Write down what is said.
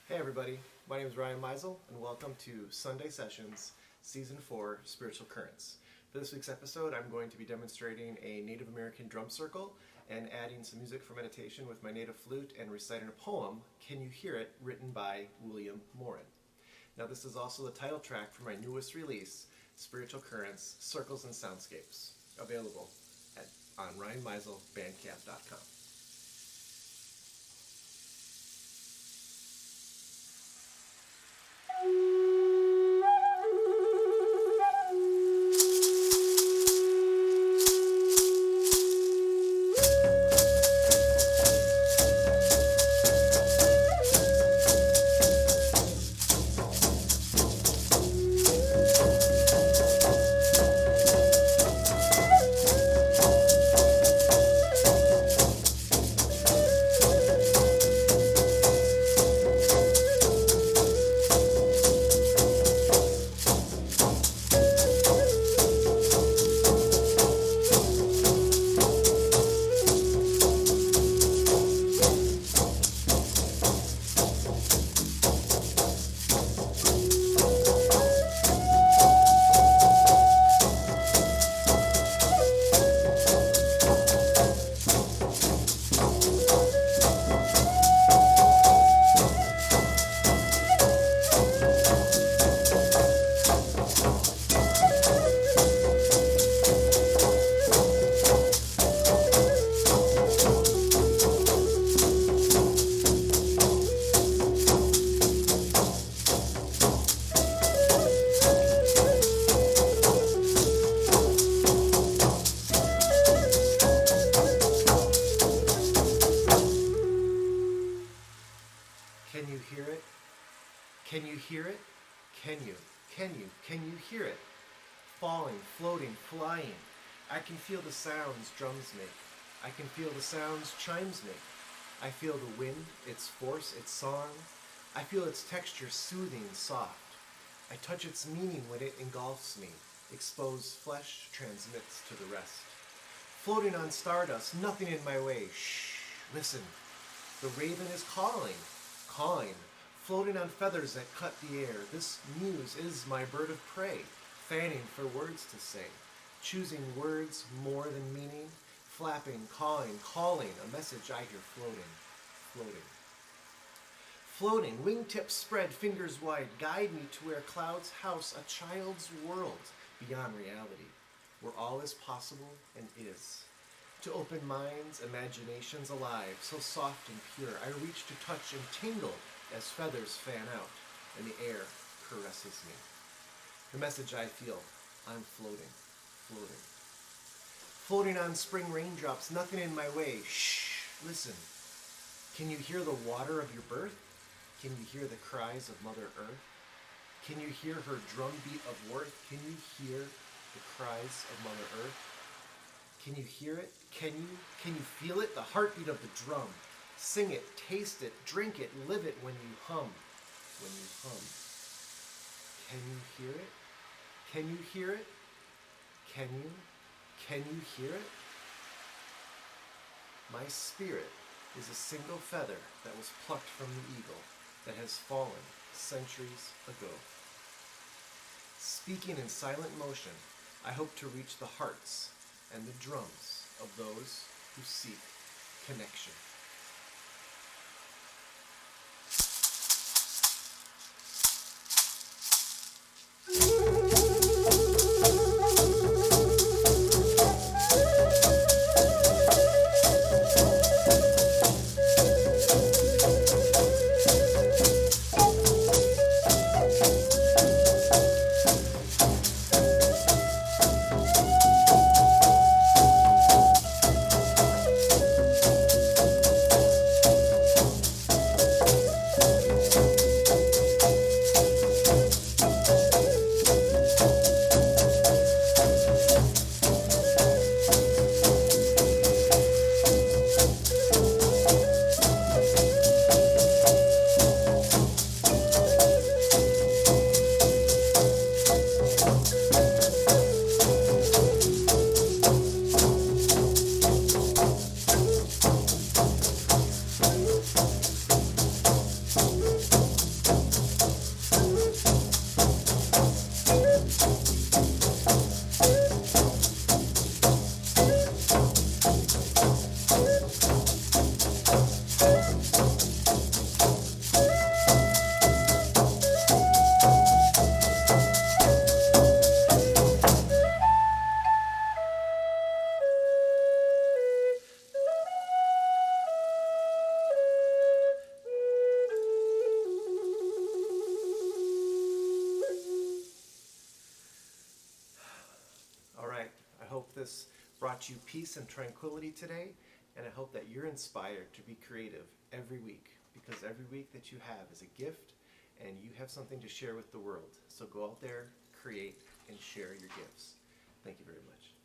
Hey everybody, my name is Ryan Meisel and welcome to Sunday Sessions, Season 4, Spiritual Currents. For this week's episode, I'm going to be demonstrating a Native American drum circle and adding some music for meditation with my native flute and reciting a poem, Can You Hear It?, written by William Morin. Now this is also the title track for my newest release, Spiritual Currents, Circles and Soundscapes, available on ryanmeiselbandcamp.com. Can you hear it? Can you hear it? Can you hear it? Falling, floating, flying. I can feel the sounds drums make. I can feel the sounds chimes make. I feel the wind, its force, its song. I feel its texture soothing, soft. I touch its meaning when it engulfs me. Exposed flesh transmits to the rest. Floating on stardust, nothing in my way. Shh, listen. The raven is calling. Floating on feathers that cut the air. This muse is my bird of prey, fanning for words to say, choosing words more than meaning, flapping, cawing, calling, a message I hear floating, wingtips spread, fingers wide, guide me to where clouds house a child's world beyond reality, where all is possible and is. To open minds, imaginations alive, so soft and pure, I reach to touch and tingle as feathers fan out and the air caresses me. The message I feel, I'm floating on spring raindrops, nothing in my way. Shh, listen. Can you hear the water of your birth? Can you hear the cries of Mother Earth? Can you hear her drumbeat of worth? Can you hear the cries of Mother Earth? Can you hear it? Can you feel it? The heartbeat of the drum. Sing it, taste it, drink it, live it when you hum. Can you hear it? Can you hear it? Can you hear it? My spirit is a single feather that was plucked from the eagle that has fallen centuries ago. Speaking in silent motion, I hope to reach the hearts and the drums of those who seek connection. this brought you peace and tranquility today, and I hope that you're inspired to be creative every week, because every week that you have is a gift and you have something to share with the world. So go out there, create, and share your gifts. Thank you very much.